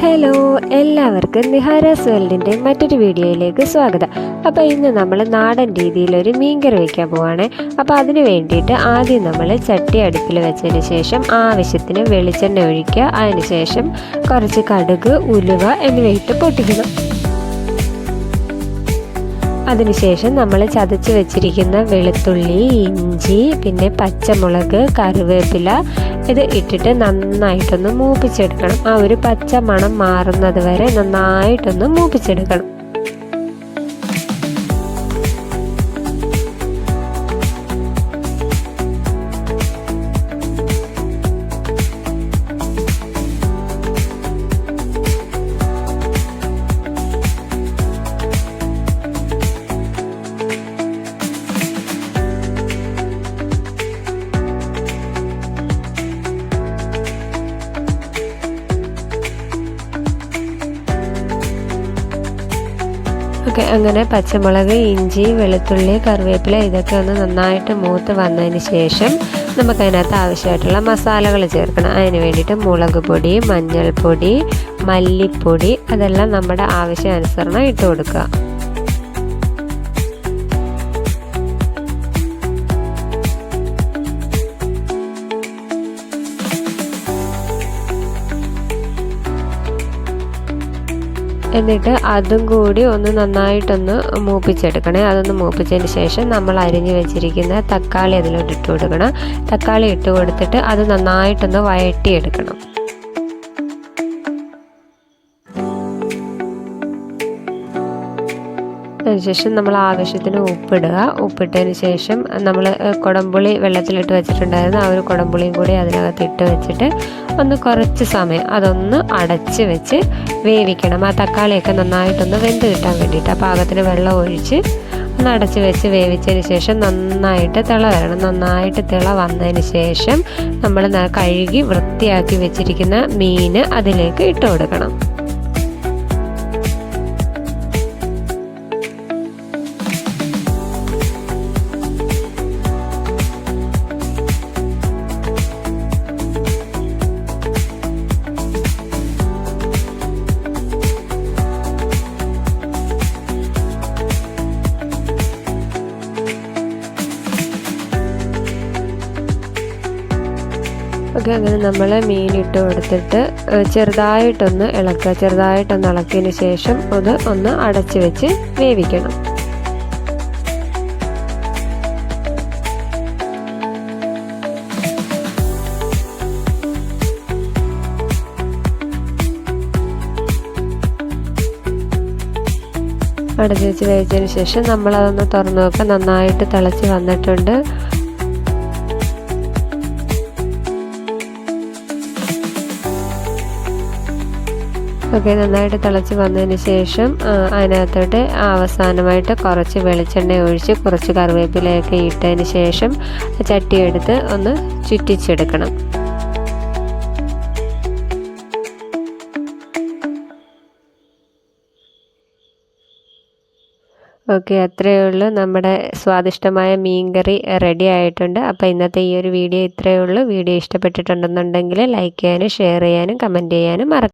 Hello, എല്ലാവർക്കും നിഹാരാസ് വേൾഡിൻ്റെ മറ്റൊരു വീഡിയോയിലേക്ക് സ്വാഗതം. അപ്പോൾ ഇന്ന് നമ്മൾ നാടൻ രീതിയിലൊരു മീൻകറി വയ്ക്കാൻ പോവുകയാണ്. അപ്പോൾ അതിന് വേണ്ടിയിട്ട് ആദ്യം നമ്മൾ ചട്ടി അടുപ്പിൽ വെച്ചതിന് ശേഷം ആവശ്യത്തിന് വെളിച്ചെണ്ണ ഒഴിക്കുക. അതിനുശേഷം കുറച്ച് കടുക്, ഉലുവ എന്നിവയിട്ട് പൊട്ടിക്കണം. അതിനുശേഷം നമ്മൾ ചതച്ച് വെച്ചിരിക്കുന്ന വെളുത്തുള്ളി, ഇഞ്ചി, പിന്നെ പച്ചമുളക്, കറിവേപ്പില ഇത് ഇട്ടിട്ട് നന്നായിട്ടൊന്ന് മൂപ്പിച്ചെടുക്കണം. ആ ഒരു പച്ച മണം മാറുന്നത് വരെ നന്നായിട്ടൊന്ന് മൂപ്പിച്ചെടുക്കണം. ഓക്കെ, അങ്ങനെ പച്ചമുളക്, ഇഞ്ചി, വെളുത്തുള്ളി, കറിവേപ്പില ഇതൊക്കെ ഒന്ന് നന്നായിട്ട് മൂത്ത് വന്നതിന് ശേഷം നമുക്കതിനകത്ത് ആവശ്യമായിട്ടുള്ള മസാലകൾ ചേർക്കണം. അതിന് വേണ്ടിയിട്ട് മുളക് പൊടി, മഞ്ഞൾപ്പൊടി, മല്ലിപ്പൊടി അതെല്ലാം നമ്മുടെ ആവശ്യാനുസരണം ഇട്ട് കൊടുക്കുക. എന്നിട്ട് അതും കൂടി ഒന്ന് നന്നായിട്ടൊന്ന് മൂപ്പിച്ചെടുക്കണേ. അതൊന്ന് മൂപ്പിച്ചതിന് ശേഷം നമ്മൾ അരിഞ്ഞ് വെച്ചിരിക്കുന്ന തക്കാളി അതിലോട്ട് ഇട്ട് കൊടുക്കണം. തക്കാളി ഇട്ട് കൊടുത്തിട്ട് അത് നന്നായിട്ടൊന്ന് വഴറ്റിയെടുക്കണം. അതിനുശേഷം നമ്മൾ ആവശ്യത്തിന് ഉപ്പിടുക. ഉപ്പിട്ടതിന് ശേഷം നമ്മൾ കുടംപുളി വെള്ളത്തിലിട്ട് വെച്ചിട്ടുണ്ടായിരുന്നു. ആ ഒരു കുടംപുളിയും കൂടി അതിനകത്ത് ഇട്ട് വെച്ചിട്ട് ഒന്ന് കുറച്ച് സമയം അതൊന്ന് അടച്ച് വെച്ച് വേവിക്കണം. ആ തക്കാളിയൊക്കെ നന്നായിട്ടൊന്ന് വെന്ത് കിട്ടാൻ വേണ്ടിയിട്ട്. ആ പാകത്തിന് വെള്ളം ഒഴിച്ച് ഒന്ന് അടച്ച് വെച്ച് വേവിച്ചതിന് ശേഷം നന്നായിട്ട് തിള വരണം. നന്നായിട്ട് തിള വന്നതിന് ശേഷം നമ്മൾ കഴുകി വൃത്തിയാക്കി വെച്ചിരിക്കുന്ന മീൻ അതിലേക്ക് ഇട്ട് കൊടുക്കണം. ഓക്കെ, അങ്ങനെ നമ്മൾ മീനിട്ട് കൊടുത്തിട്ട് ചെറുതായിട്ടൊന്ന് ഇളക്കുക. ചെറുതായിട്ടൊന്ന് ഇളക്കിയതിന് ശേഷം അത് ഒന്ന് അടച്ച് വെച്ച് വേവിക്കണം. അടച്ച് വെച്ച് വേവിച്ചതിന് ശേഷം നമ്മളതൊന്ന് തുറന്ന് നോക്കുക. നന്നായിട്ട് തിളച്ച് വന്നിട്ടുണ്ട്. ഓക്കെ, നന്നായിട്ട് തിളച്ച് വന്നതിന് ശേഷം അതിനകത്തോട്ട് അവസാനമായിട്ട് കുറച്ച് വെളിച്ചെണ്ണ ഒഴിച്ച് കുറച്ച് കറിവേപ്പിലയൊക്കെ ഇട്ടതിന് ശേഷം ചട്ടിയെടുത്ത് ഒന്ന് ചുറ്റിച്ചെടുക്കണം. ഓക്കെ, അത്രയേ ഉള്ളൂ. നമ്മുടെ സ്വാദിഷ്ടമായ മീൻകറി റെഡി ആയിട്ടുണ്ട്. അപ്പോൾ ഇന്നത്തെ ഈ ഒരു വീഡിയോ ഇത്രയേ ഉള്ളൂ. വീഡിയോ ഇഷ്ടപ്പെട്ടിട്ടുണ്ടെന്നുണ്ടെങ്കിൽ ലൈക്ക് ചെയ്യാനും ഷെയർ ചെയ്യാനും കമൻറ്റ് ചെയ്യാനും മറക്കരുത്.